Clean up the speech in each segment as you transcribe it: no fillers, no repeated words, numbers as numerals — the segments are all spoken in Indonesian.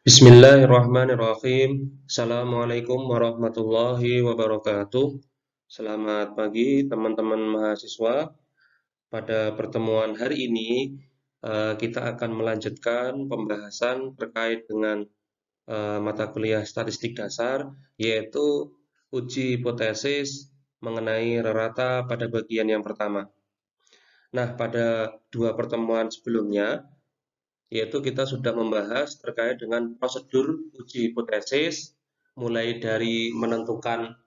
Bismillahirrahmanirrahim. Assalamualaikum warahmatullahi wabarakatuh. Selamat pagi teman-teman mahasiswa. Pada pertemuan hari ini, kita akan melanjutkan pembahasan terkait dengan mata kuliah statistik dasar, yaitu uji hipotesis mengenai rata pada bagian yang pertama. Nah, pada dua pertemuan sebelumnya, yaitu kita sudah membahas terkait dengan prosedur uji hipotesis, mulai dari menentukan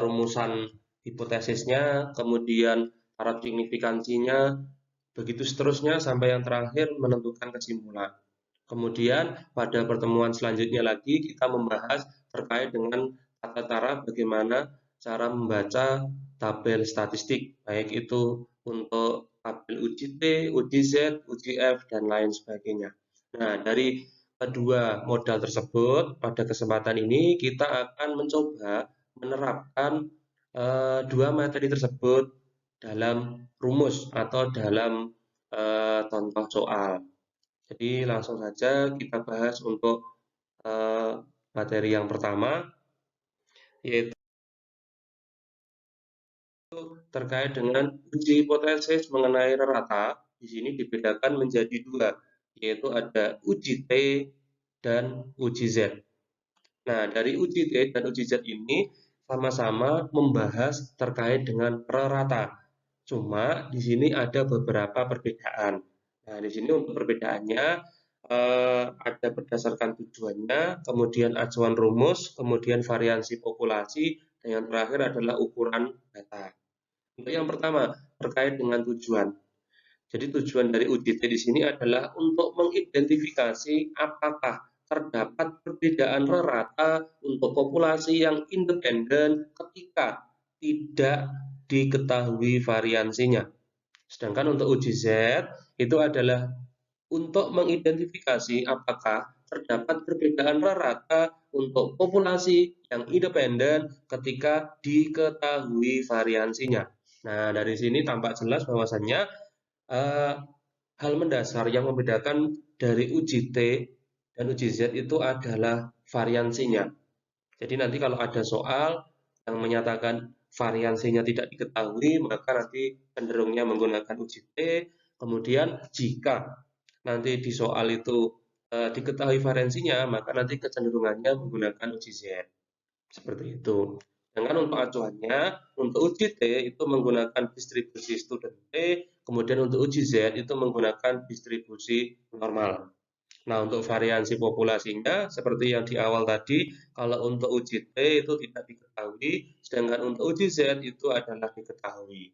rumusan hipotesisnya, kemudian syarat signifikansinya, begitu seterusnya sampai yang terakhir menentukan kesimpulan. Kemudian pada pertemuan selanjutnya lagi kita membahas terkait dengan tata cara bagaimana cara membaca tabel statistik, baik itu untuk tabel uji T, uji Z, uji F, dan lain sebagainya. Nah, dari kedua modal tersebut, pada kesempatan ini kita akan mencoba menerapkan dua materi tersebut dalam rumus atau dalam contoh soal. Jadi langsung saja kita bahas untuk materi yang pertama, yaitu terkait dengan uji hipotesis mengenai rata. Di sini dibedakan menjadi dua, yaitu ada uji T dan uji Z. Nah, dari uji T dan uji Z ini sama-sama membahas terkait dengan rata. Cuma di sini ada beberapa perbedaan. Nah, di sini untuk perbedaannya ada berdasarkan tujuannya, kemudian acuan rumus, kemudian variansi populasi, dan yang terakhir adalah ukuran data. Untuk yang pertama, terkait dengan tujuan. Jadi tujuan dari UJT di sini adalah untuk mengidentifikasi apakah terdapat perbedaan rata untuk populasi yang independen ketika tidak diketahui variansinya. Sedangkan untuk uji Z itu adalah untuk mengidentifikasi apakah terdapat perbedaan rata untuk populasi yang independen ketika diketahui variansinya. Nah, dari sini tampak jelas bahwasannya hal mendasar yang membedakan dari uji T dan uji Z itu adalah variansinya. Jadi nanti kalau ada soal yang menyatakan variansinya tidak diketahui, maka nanti cenderungnya menggunakan uji T. Kemudian jika nanti di soal itu diketahui variansinya, maka nanti kecenderungannya menggunakan uji Z. Seperti itu. Sedangkan untuk acuannya, untuk uji T itu menggunakan distribusi student T, kemudian untuk uji Z itu menggunakan distribusi normal. Nah, untuk variansi populasinya, seperti yang di awal tadi, kalau untuk uji T itu tidak diketahui, sedangkan untuk uji Z itu adalah diketahui.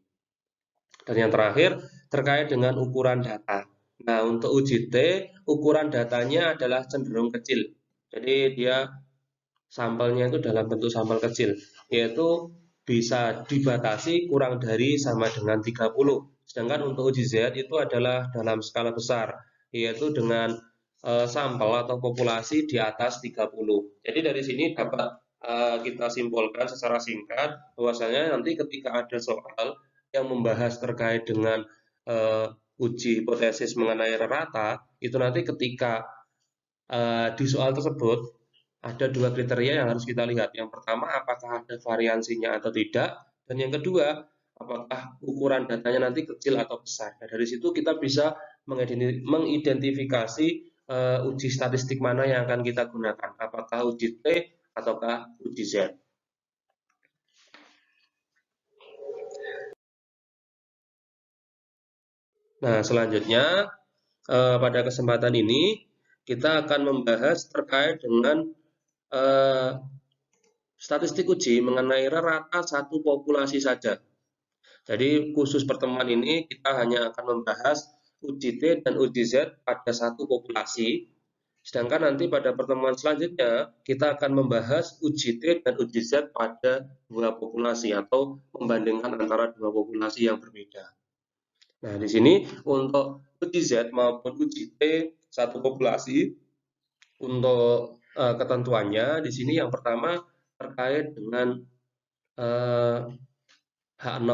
Dan yang terakhir, terkait dengan ukuran data. Nah, untuk uji T, ukuran datanya adalah cenderung kecil. Jadi, dia sampelnya itu dalam bentuk sampel kecil, yaitu bisa dibatasi kurang dari sama dengan 30. Sedangkan untuk uji Z itu adalah dalam skala besar, yaitu dengan sampel atau populasi di atas 30. Jadi dari sini dapat kita simpulkan secara singkat bahwasanya nanti ketika ada soal yang membahas terkait dengan uji hipotesis mengenai rata, itu nanti ketika di soal tersebut ada dua kriteria yang harus kita lihat. Yang pertama, apakah ada variansinya atau tidak, dan yang kedua, apakah ukuran datanya nanti kecil atau besar. Nah, dari situ kita bisa mengidentifikasi uji statistik mana yang akan kita gunakan, apakah uji T ataukah uji Z. Nah, selanjutnya pada kesempatan ini kita akan membahas terkait dengan statistik uji mengenai rata satu populasi saja. Jadi khusus pertemuan ini kita hanya akan membahas uji T dan uji Z pada satu populasi. Sedangkan nanti pada pertemuan selanjutnya kita akan membahas uji T dan uji Z pada dua populasi atau membandingkan antara dua populasi yang berbeda. Nah, di sini untuk uji Z maupun uji T satu populasi untuk ketentuannya di sini yang pertama terkait dengan H0.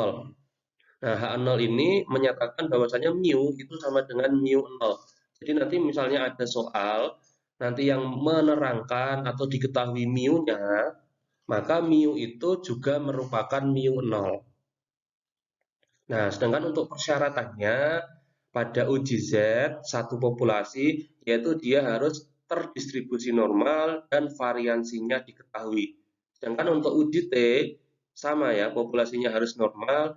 Nah, H0 ini menyatakan bahwasanya mu itu sama dengan mu 0. Jadi nanti misalnya ada soal nanti yang menerangkan atau diketahui mu-nya, maka mu itu juga merupakan mu 0. Nah, sedangkan untuk persyaratannya pada uji Z satu populasi, yaitu dia harus terdistribusi normal dan variansinya diketahui. Sedangkan untuk uji T sama ya, populasinya harus normal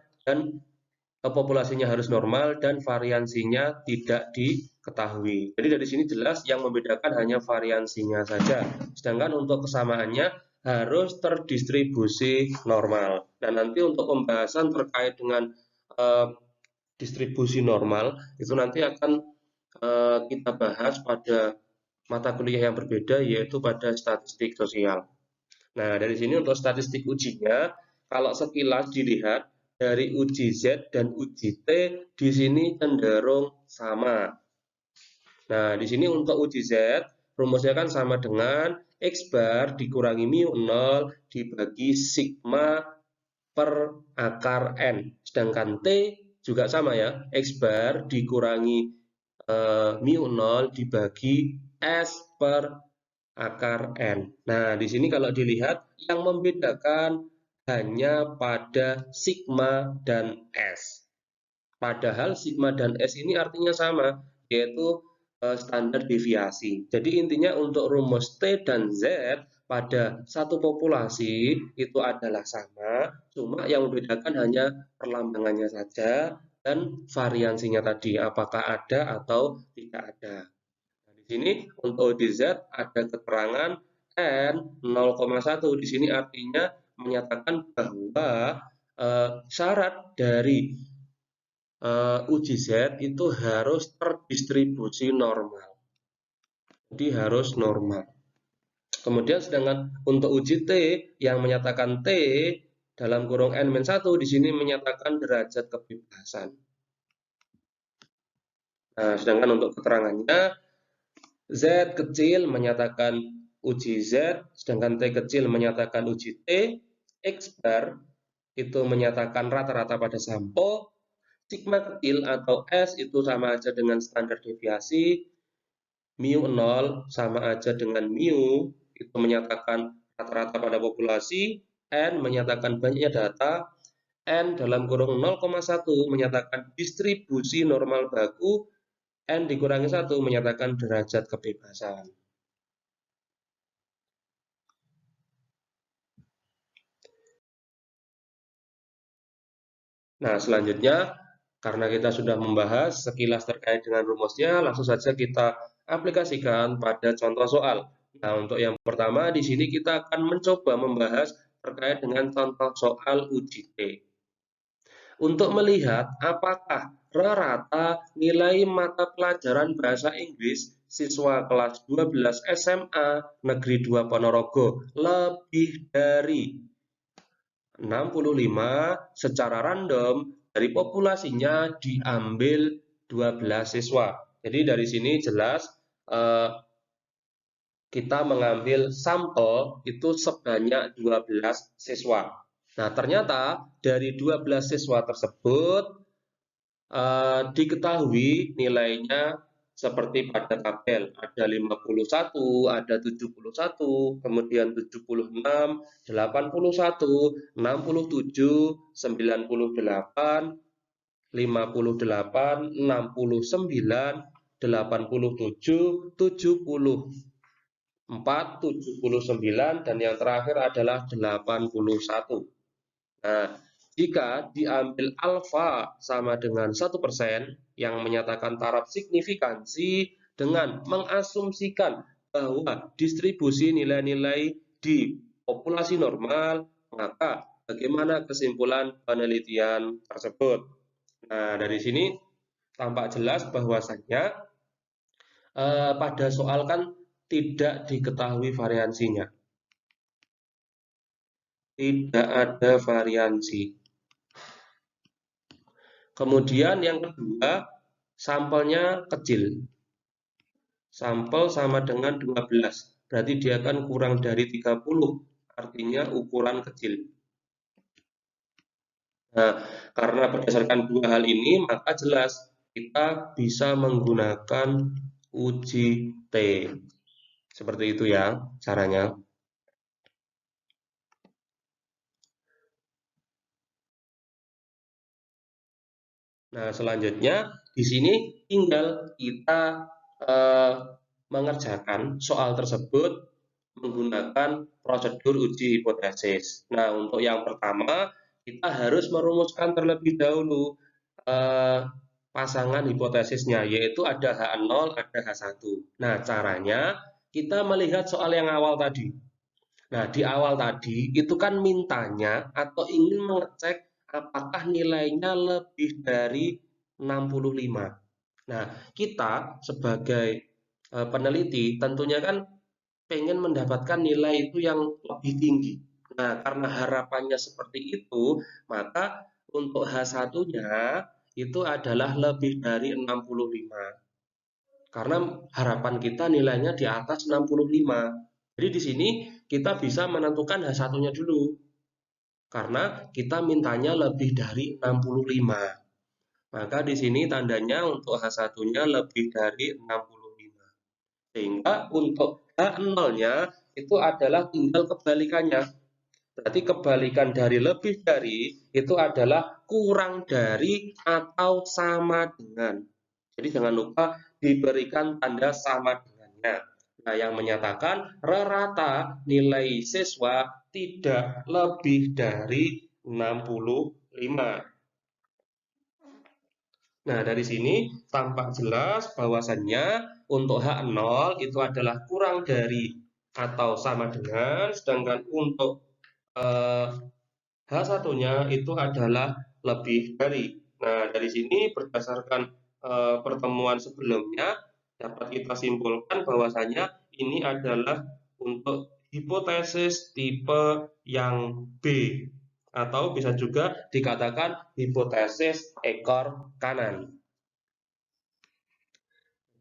dan variansinya tidak diketahui. Jadi dari sini jelas yang membedakan hanya variansinya saja. Sedangkan untuk kesamaannya harus terdistribusi normal. Dan nanti untuk pembahasan terkait dengan distribusi normal itu nanti akan kita bahas pada mata kuliah yang berbeda, yaitu pada statistik sosial. Nah, dari sini untuk statistik ujinya, kalau sekilas dilihat dari uji Z dan uji T di sini cenderung sama. Nah, di sini untuk uji Z, rumusnya kan sama dengan X bar dikurangi mu 0 dibagi sigma per akar N. Sedangkan T juga sama ya, X bar dikurangi mu 0 dibagi S per akar N. Nah, di sini kalau dilihat yang membedakan hanya pada sigma dan S. Padahal sigma dan S ini artinya sama, yaitu standar deviasi. Jadi intinya untuk rumus T dan Z pada satu populasi itu adalah sama, cuma yang membedakan hanya perlambangannya saja dan variansinya tadi, apakah ada atau tidak ada. Nah, di sini untuk DZ ada keterangan N 0,1. Di sini artinya menyatakan bahwa syarat dari uji Z itu harus terdistribusi normal. Jadi harus normal. Kemudian sedangkan untuk uji T yang menyatakan T dalam kurung N-1 di sini menyatakan derajat kebebasan. Nah, sedangkan untuk keterangannya Z kecil menyatakan uji Z, sedangkan T kecil menyatakan uji T, X bar itu menyatakan rata-rata pada sampel, sigma kecil atau S itu sama aja dengan standar deviasi, mu 0 sama aja dengan mu, itu menyatakan rata-rata pada populasi, N menyatakan banyaknya data, N dalam kurung 0,1 menyatakan distribusi normal baku, N dikurangi 1 menyatakan derajat kebebasan. Nah, selanjutnya, karena kita sudah membahas sekilas terkait dengan rumusnya, langsung saja kita aplikasikan pada contoh soal. Nah, untuk yang pertama, di sini kita akan mencoba membahas terkait dengan contoh soal uji T. Untuk melihat apakah rata nilai mata pelajaran bahasa Inggris siswa kelas 12 SMA Negeri 2 Ponorogo lebih dari 65 secara random dari populasinya diambil 12 siswa. Jadi dari sini jelas kita mengambil sampel itu sebanyak 12 siswa. Nah, ternyata dari 12 siswa tersebut diketahui nilainya seperti pada tabel, ada 51, ada 71, kemudian 76, 81, 67, 98, 58, 69, 87, 74, 79, dan yang terakhir adalah 81. Nah, jika diambil alfa sama dengan 1% yang menyatakan taraf signifikansi dengan mengasumsikan bahwa distribusi nilai-nilai di populasi normal, maka bagaimana kesimpulan penelitian tersebut? Nah, dari sini tampak jelas bahwasannya pada soal kan tidak diketahui variansinya. Tidak ada variansi. Kemudian yang kedua, sampelnya kecil. Sampel sama dengan 12, berarti dia akan kurang dari 30, artinya ukuran kecil. Nah, karena berdasarkan dua hal ini, maka jelas kita bisa menggunakan uji T. Seperti itu ya caranya. Nah, selanjutnya di sini tinggal kita eh, mengerjakan soal tersebut menggunakan prosedur uji hipotesis. Nah, untuk yang pertama, kita harus merumuskan terlebih dahulu eh, pasangan hipotesisnya, yaitu ada H0, ada H1. Nah, caranya kita melihat soal yang awal tadi. Nah, di awal tadi itu kan mintanya atau ingin mengecek apakah nilainya lebih dari 65. Nah, kita sebagai peneliti tentunya kan pengen mendapatkan nilai itu yang lebih tinggi. Nah, karena harapannya seperti itu, maka untuk H1-nya itu adalah lebih dari 65. Karena harapan kita nilainya di atas 65. Jadi di sini kita bisa menentukan H1-nya dulu. Karena kita mintanya lebih dari 65. Maka di sini tandanya untuk H1-nya lebih dari 65. Sehingga untuk H0-nya itu adalah tinggal kebalikannya. Berarti kebalikan dari lebih dari itu adalah kurang dari atau sama dengan. Jadi jangan lupa diberikan tanda sama dengannya. Nah, yang menyatakan rata nilai siswa tidak lebih dari 65. Nah, dari sini tampak jelas bahwasannya untuk H0 itu adalah kurang dari atau sama dengan, sedangkan untuk H1-nya itu adalah lebih dari. Nah, dari sini berdasarkan pertemuan sebelumnya dapat kita simpulkan bahwasanya ini adalah untuk hipotesis tipe yang B atau bisa juga dikatakan hipotesis ekor kanan.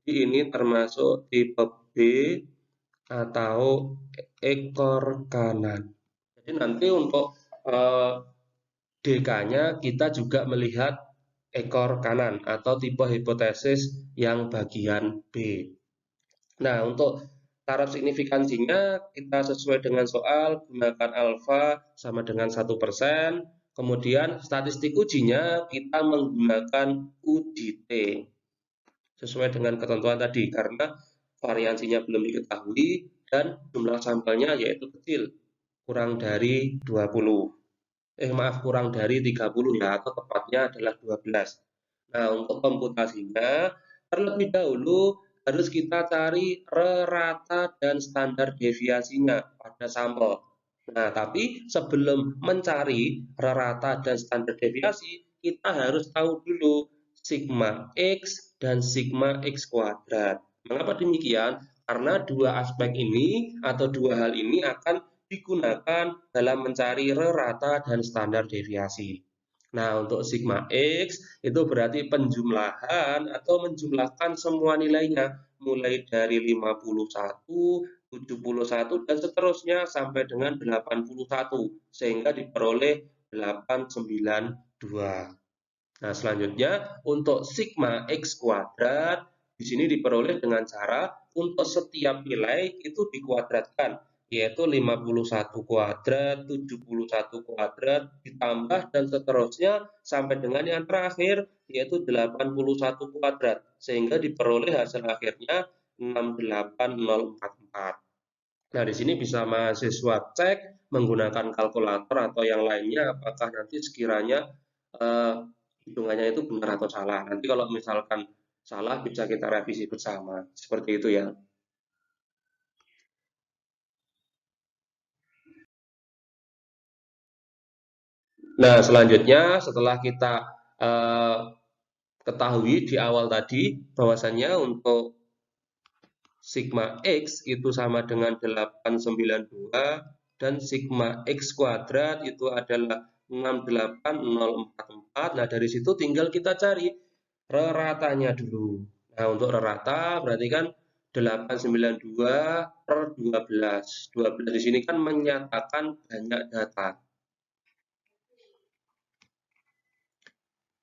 Jadi ini termasuk tipe B atau ekor kanan. Jadi nanti untuk eh, DK-nya kita juga melihat ekor kanan atau tipe hipotesis yang bagian B. Nah, untuk taraf signifikansinya kita sesuai dengan soal gunakan alfa sama dengan 1%. Kemudian statistik ujinya kita menggunakan uji T sesuai dengan ketentuan tadi karena variansinya belum diketahui dan jumlah sampelnya yaitu kecil, kurang dari 20. Maaf, kurang dari 30 ya, atau tepatnya adalah 12. Nah, untuk komputasinya, terlebih dahulu harus kita cari rata dan standar deviasinya pada sampel. Nah, tapi sebelum mencari rata dan standar deviasi, kita harus tahu dulu sigma X dan sigma X kuadrat. Mengapa demikian? Karena dua aspek ini atau dua hal ini akan digunakan dalam mencari rata dan standar deviasi. Nah, untuk sigma X itu berarti penjumlahan atau menjumlahkan semua nilainya mulai dari 51, 71 dan seterusnya sampai dengan 81 sehingga diperoleh 892. Nah, selanjutnya untuk sigma X kuadrat di sini diperoleh dengan cara untuk setiap nilai itu dikuadratkan, yaitu 51 kuadrat, 71 kuadrat, ditambah dan seterusnya sampai dengan yang terakhir yaitu 81 kuadrat, sehingga diperoleh hasil akhirnya 68044. Nah, di sini bisa mahasiswa cek menggunakan kalkulator atau yang lainnya apakah nanti sekiranya eh, hitungannya itu benar atau salah. Nanti kalau misalkan salah bisa kita revisi bersama. Seperti itu ya. Nah, selanjutnya setelah kita eh, ketahui di awal tadi bahwasannya untuk sigma X itu sama dengan 892 dan sigma X kuadrat itu adalah 68044. Nah, dari situ tinggal kita cari reratanya dulu. Nah, untuk rerata berarti kan 892 per 12. 12 di sini kan menyatakan banyak data.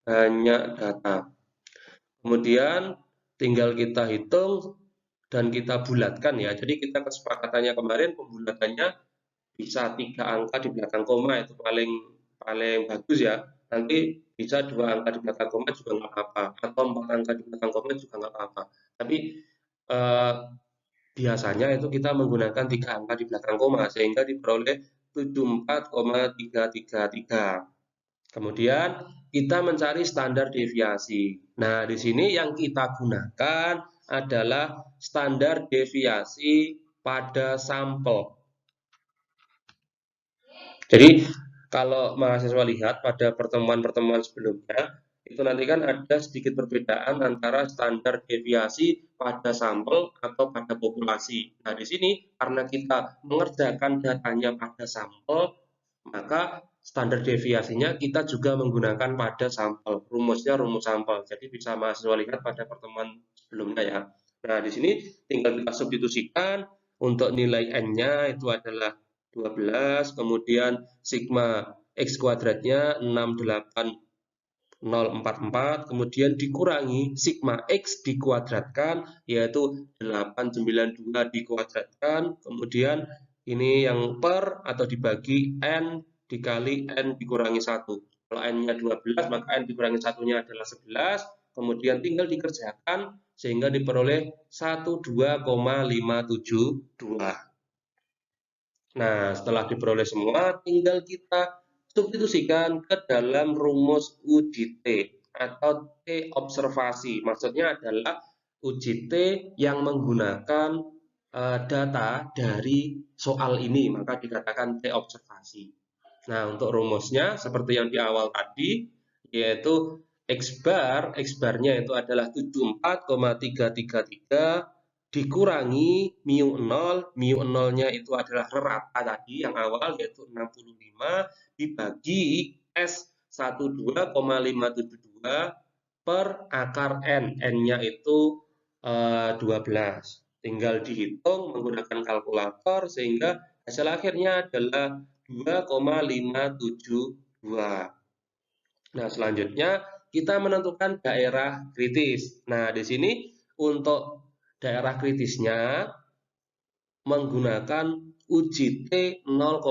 Banyak data. Kemudian tinggal kita hitung dan kita bulatkan ya. Jadi kita kesepakatannya kemarin pembulatannya bisa 3 angka di belakang koma itu paling paling bagus ya. Nanti bisa 2 angka di belakang koma juga nggak apa-apa, atau 4 angka di belakang koma juga nggak apa-apa. Tapi eh, biasanya itu kita menggunakan 3 angka di belakang koma sehingga diperoleh 74,333. Kemudian kita mencari standar deviasi. Nah, di sini yang kita gunakan adalah standar deviasi pada sampel. Jadi kalau mahasiswa lihat pada pertemuan-pertemuan sebelumnya, itu nanti kan ada sedikit perbedaan antara standar deviasi pada sampel atau pada populasi. Nah, di sini karena kita mengerjakan datanya pada sampel, maka standar deviasinya kita juga menggunakan pada sampel. Rumusnya rumus sampel. Jadi bisa mahasiswa lihat pada pertemuan sebelumnya ya. Nah, di sini tinggal kita substitusikan untuk nilai n-nya itu adalah 12, kemudian sigma x kuadratnya 68044, kemudian dikurangi sigma x dikuadratkan, yaitu 892 dikuadratkan, kemudian ini yang per atau dibagi n dikali n dikurangi 1. Kalau n-nya 12, maka n dikurangi 1-nya adalah 11, kemudian tinggal dikerjakan sehingga diperoleh 12,572. Nah, setelah diperoleh semua, tinggal kita substitusikan ke dalam rumus uji T atau T observasi. Maksudnya adalah uji T yang menggunakan data dari soal ini, maka dikatakan T observasi. Nah, untuk rumusnya seperti yang di awal tadi, yaitu X bar-nya itu adalah 74,333 dikurangi mu 0-nya itu adalah rata tadi yang awal yaitu 65 dibagi S 12,572 per akar N. N-nya itu 12. Tinggal dihitung menggunakan kalkulator sehingga hasil akhirnya adalah 2,572. Nah, selanjutnya kita menentukan daerah kritis. Nah, di sini untuk daerah kritisnya menggunakan uji T 0,01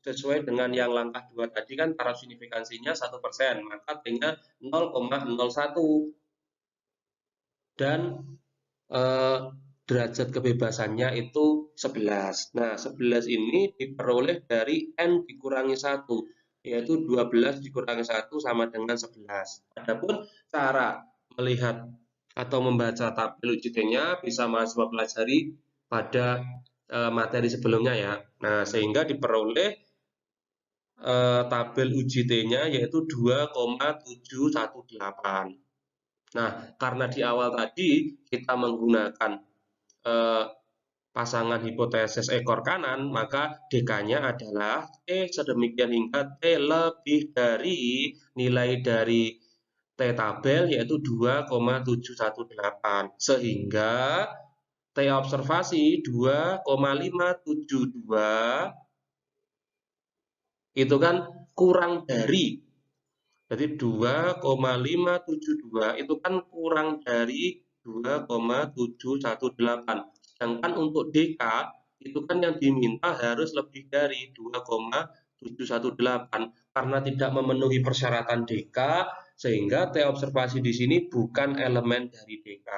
sesuai dengan yang langkah 2 tadi kan taraf signifikansinya 1%, maka T-nya 0,01 dan derajat kebebasannya itu 11. Nah, 11 ini diperoleh dari N dikurangi 1, yaitu 12 dikurangi 1 sama dengan 11. Adapun cara melihat atau membaca tabel uji T-nya bisa mahasiswa pelajari pada materi sebelumnya ya. Nah, sehingga diperoleh tabel uji T-nya yaitu 2,718. Nah, karena di awal tadi kita menggunakan pasangan hipotesis ekor kanan, maka DK-nya adalah T sedemikian hingga T lebih dari nilai dari T tabel yaitu 2,718. Sehingga T observasi 2,572 itu kan kurang dari. Jadi 2,572 itu kan kurang dari 2,718. Sedangkan untuk DK itu kan yang diminta harus lebih dari 2,718 karena tidak memenuhi persyaratan DK sehingga T observasi di sini bukan elemen dari DK.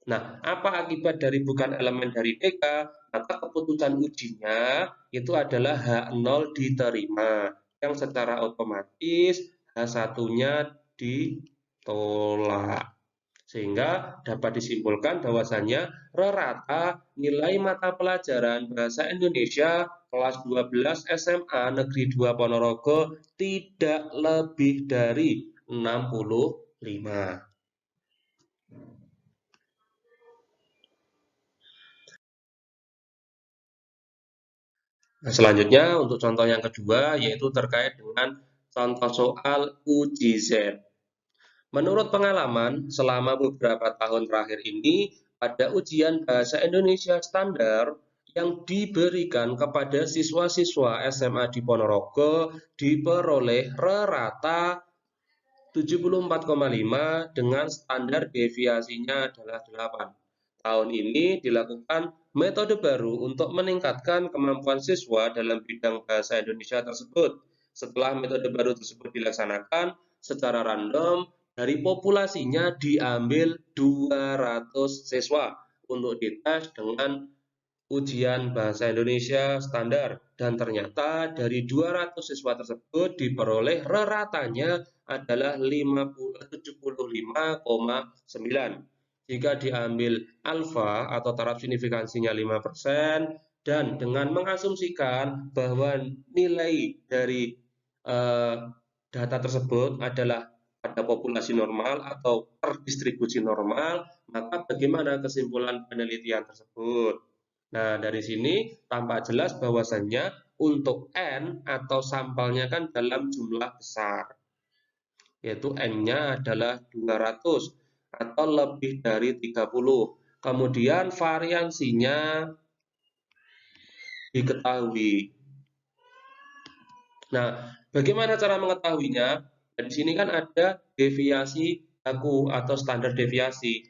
Nah, apa akibat dari bukan elemen dari DK? Maka keputusan ujinya itu adalah H0 diterima yang secara otomatis H1-nya ditolak. Sehingga dapat disimpulkan bahwasannya rata nilai mata pelajaran Bahasa Indonesia kelas 12 SMA Negeri 2 Ponorogo tidak lebih dari 65. Nah, selanjutnya untuk contoh yang kedua yaitu terkait dengan contoh soal uji Z. Menurut pengalaman, selama beberapa tahun terakhir ini, ada ujian Bahasa Indonesia standar yang diberikan kepada siswa-siswa SMA di Ponorogo diperoleh rata 74,5 dengan standar deviasinya adalah 8. tahun ini dilakukan metode baru untuk meningkatkan kemampuan siswa dalam bidang bahasa Indonesia tersebut. Setelah metode baru tersebut dilaksanakan secara random, dari populasinya diambil 200 siswa untuk dites dengan ujian bahasa Indonesia standar, dan ternyata dari 200 siswa tersebut diperoleh reratanya adalah 75,9. Jika diambil alfa atau taraf signifikansinya 5% dan dengan mengasumsikan bahwa nilai dari data tersebut adalah pada populasi normal atau terdistribusi normal, maka bagaimana kesimpulan penelitian tersebut? Nah, dari sini tampak jelas bahwasannya untuk N atau sampelnya kan dalam jumlah besar, yaitu N-nya adalah 200 atau lebih dari 30. Kemudian variansinya diketahui. Nah, bagaimana cara mengetahuinya? Di sini kan ada deviasi baku atau standar deviasi.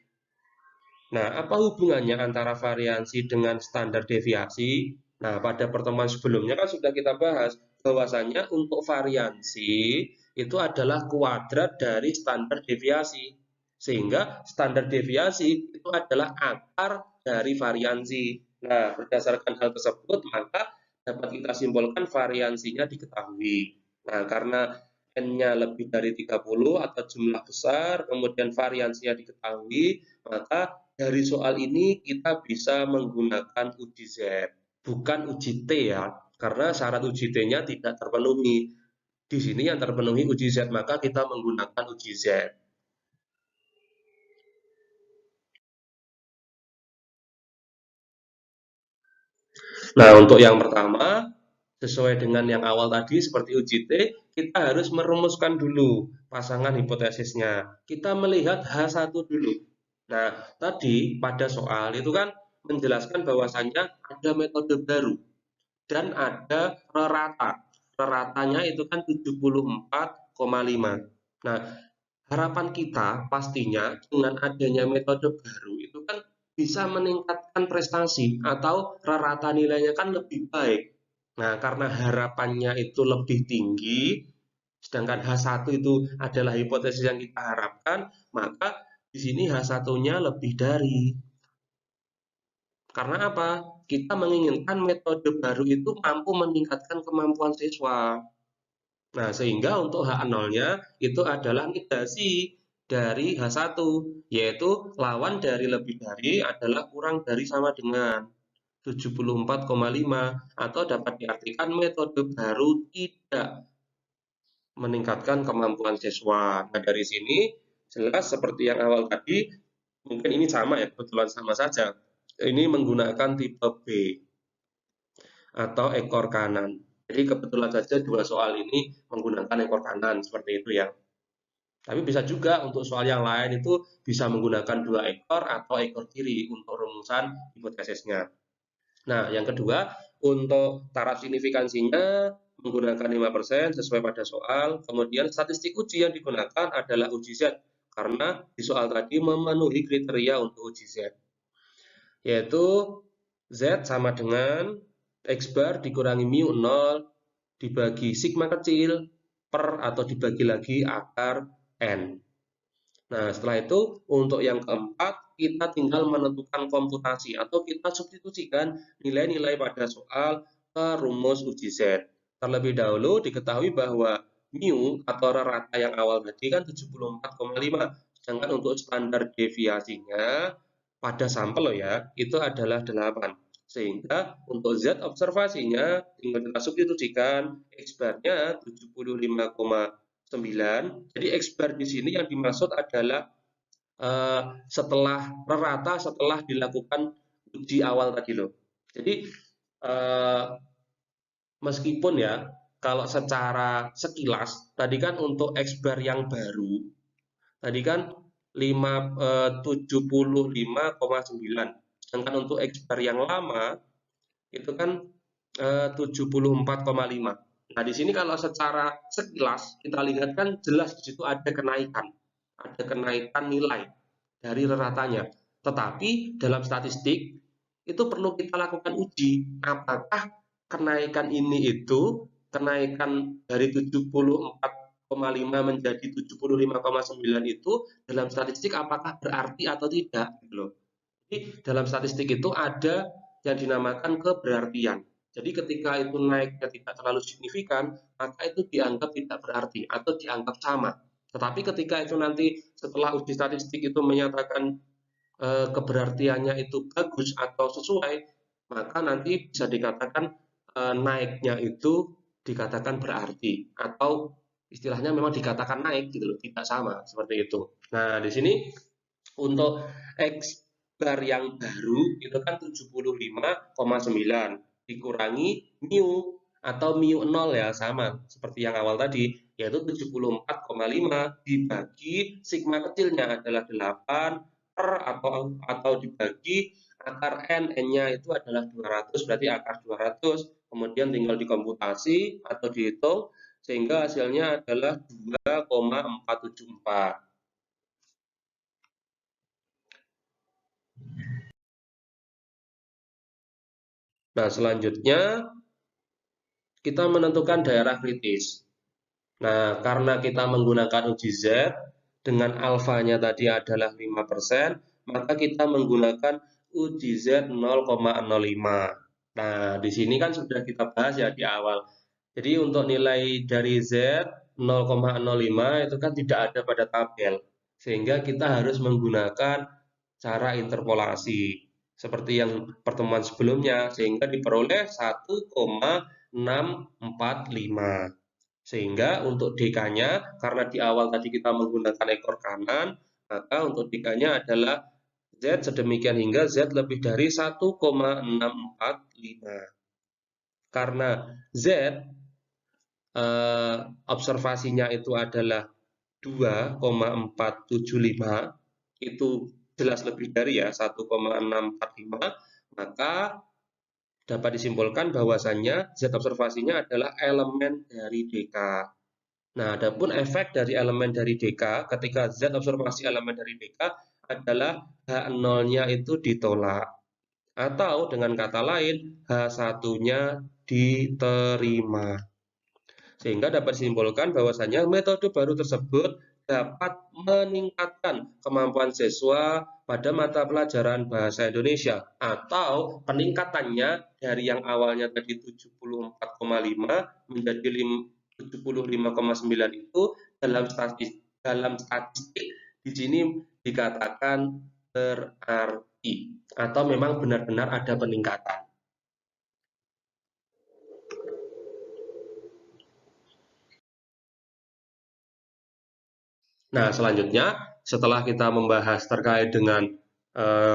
Nah, apa hubungannya antara variansi dengan standar deviasi? Nah, pada pertemuan sebelumnya kan sudah kita bahas bahwasanya untuk variansi itu adalah kuadrat dari standar deviasi. Sehingga standar deviasi itu adalah akar dari variansi. Nah, berdasarkan hal tersebut, maka dapat kita simpulkan variansinya diketahui. Nah, karena N-nya lebih dari 30 atau jumlah besar, kemudian variansinya diketahui, maka dari soal ini kita bisa menggunakan uji Z, bukan uji T ya, karena syarat uji T-nya tidak terpenuhi. Di sini yang terpenuhi uji Z, maka kita menggunakan uji Z. Nah, untuk yang pertama, sesuai dengan yang awal tadi seperti uji T, kita harus merumuskan dulu pasangan hipotesisnya. Kita melihat H1 dulu. Nah, tadi pada soal itu kan menjelaskan bahwasannya ada metode baru dan ada rerata. Reratanya itu kan 74,5. Nah, harapan kita pastinya dengan adanya metode baru itu kan bisa meningkatkan prestasi atau rata nilainya kan lebih baik. Nah, karena harapannya itu lebih tinggi, sedangkan H1 itu adalah hipotesis yang kita harapkan, maka di sini H1-nya lebih dari. Karena apa? Kita menginginkan metode baru itu mampu meningkatkan kemampuan siswa. Nah, sehingga untuk H0-nya itu adalah negasi dari H1, yaitu lawan dari lebih dari adalah kurang dari sama dengan 74,5, atau dapat diartikan metode baru tidak meningkatkan kemampuan siswa. Nah, dari sini jelas seperti yang awal tadi, mungkin ini sama ya, kebetulan sama saja. Ini menggunakan tipe B atau ekor kanan. Jadi kebetulan saja dua soal ini menggunakan ekor kanan seperti itu ya. Tapi bisa juga untuk soal yang lain itu bisa menggunakan dua ekor atau ekor kiri untuk rumusan hipotesisnya. Nah, yang kedua, untuk taraf signifikansinya menggunakan 5% sesuai pada soal. Kemudian statistik uji yang digunakan adalah uji Z, karena di soal tadi memenuhi kriteria untuk uji Z, yaitu Z sama dengan X bar dikurangi mu 0 dibagi sigma kecil per atau dibagi lagi akar N. Nah, setelah itu untuk yang keempat kita tinggal menentukan komputasi atau kita substitusikan nilai-nilai pada soal ke rumus uji Z. Terlebih dahulu diketahui bahwa mu atau rata yang awal tadi kan 74,5, sedangkan untuk standar deviasinya pada sampel loh ya, itu adalah 8. Sehingga untuk Z observasinya tinggal kita substitusikan X bar-nya 75,9. Jadi X bar di sini yang dimaksud adalah setelah rata setelah dilakukan uji awal tadi loh. Jadi meskipun ya kalau secara sekilas tadi kan untuk X bar yang baru tadi kan 75,9, sedangkan untuk X bar yang lama itu kan 74,5. Nah, di sini kalau secara sekilas kita lihat kan jelas di situ ada kenaikan nilai dari reratanya. Tetapi dalam statistik itu perlu kita lakukan uji, apakah kenaikan ini itu kenaikan dari 74,5 menjadi 75,9 itu dalam statistik apakah berarti atau tidak gitu loh. Jadi dalam statistik itu ada yang dinamakan keberartian. Jadi ketika itu naiknya tidak terlalu signifikan, maka itu dianggap tidak berarti atau dianggap sama. Tetapi ketika itu nanti setelah uji statistik itu menyatakan keberartiannya itu bagus atau sesuai, maka nanti bisa dikatakan naiknya itu dikatakan berarti atau istilahnya memang dikatakan naik gitu loh, tidak sama seperti itu. Nah, di sini untuk X bar yang baru itu kan 75,9 dikurangi mu atau mu 0 ya sama seperti yang awal tadi yaitu 74,5 dibagi sigma kecilnya adalah 8 per atau dibagi akar n-nya itu adalah 200 berarti akar 200 kemudian tinggal dikomputasi atau dihitung sehingga hasilnya adalah 2,474. Nah, selanjutnya kita menentukan daerah kritis. Nah, karena kita menggunakan uji Z dengan alfanya tadi adalah 5%, maka kita menggunakan uji Z 0,05. Nah, di sini kan sudah kita bahas ya di awal. Jadi untuk nilai dari Z 0,05 itu kan tidak ada pada tabel. Sehingga kita harus menggunakan cara interpolasi seperti yang pertemuan sebelumnya sehingga diperoleh 1,645. Sehingga untuk DK-nya karena di awal tadi kita menggunakan ekor kanan, maka untuk DK-nya adalah Z sedemikian hingga Z lebih dari 1,645. Karena Z observasinya itu adalah 2,475, itu jelas lebih dari ya 1,645, maka dapat disimpulkan bahwasannya Z observasinya adalah elemen dari DK. Nah, adapun efek dari elemen dari DK ketika Z observasi elemen dari DK adalah H0-nya itu ditolak. Atau dengan kata lain, H1-nya diterima. Sehingga dapat disimpulkan bahwasanya metode baru tersebut dapat meningkatkan kemampuan siswa pada mata pelajaran bahasa Indonesia atau peningkatannya dari yang awalnya tadi 74,5 menjadi 75,9 itu dalam statistik di sini dikatakan berarti atau memang benar-benar ada peningkatan. Nah, selanjutnya setelah kita membahas terkait dengan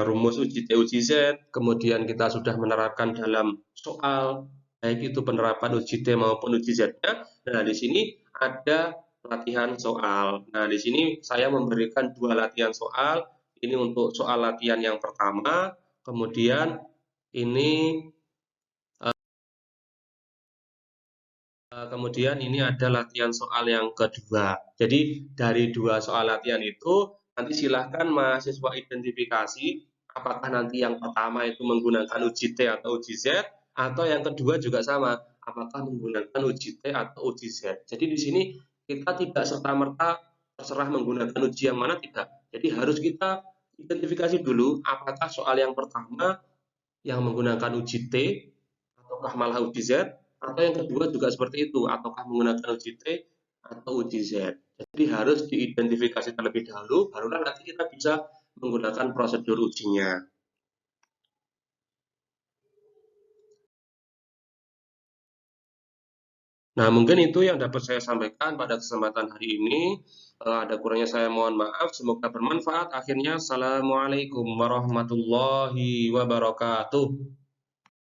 rumus uji T, uji Z, kemudian kita sudah menerapkan dalam soal, baik itu penerapan uji T maupun uji Z-nya. Nah, di sini ada latihan soal. Nah, di sini saya memberikan 2 latihan soal. Ini untuk soal latihan yang pertama, kemudian ini kemudian ini ada latihan soal yang kedua. Jadi dari 2 soal latihan itu nanti silahkan mahasiswa identifikasi apakah nanti yang pertama itu menggunakan uji T atau uji Z atau yang kedua juga sama, apakah menggunakan uji T atau uji Z. Jadi di sini kita tidak serta-merta terserah menggunakan uji yang mana tidak. Jadi harus kita identifikasi dulu apakah soal yang pertama yang menggunakan uji T ataukah malah uji Z atau yang kedua juga seperti itu, ataukah menggunakan uji T atau uji Z. Jadi harus diidentifikasi terlebih dahulu, barulah nanti kita bisa menggunakan prosedur ujinya. Nah, mungkin itu yang dapat saya sampaikan pada kesempatan hari ini. Ada kurangnya saya mohon maaf, semoga bermanfaat. Akhirnya, Assalamualaikum warahmatullahi wabarakatuh.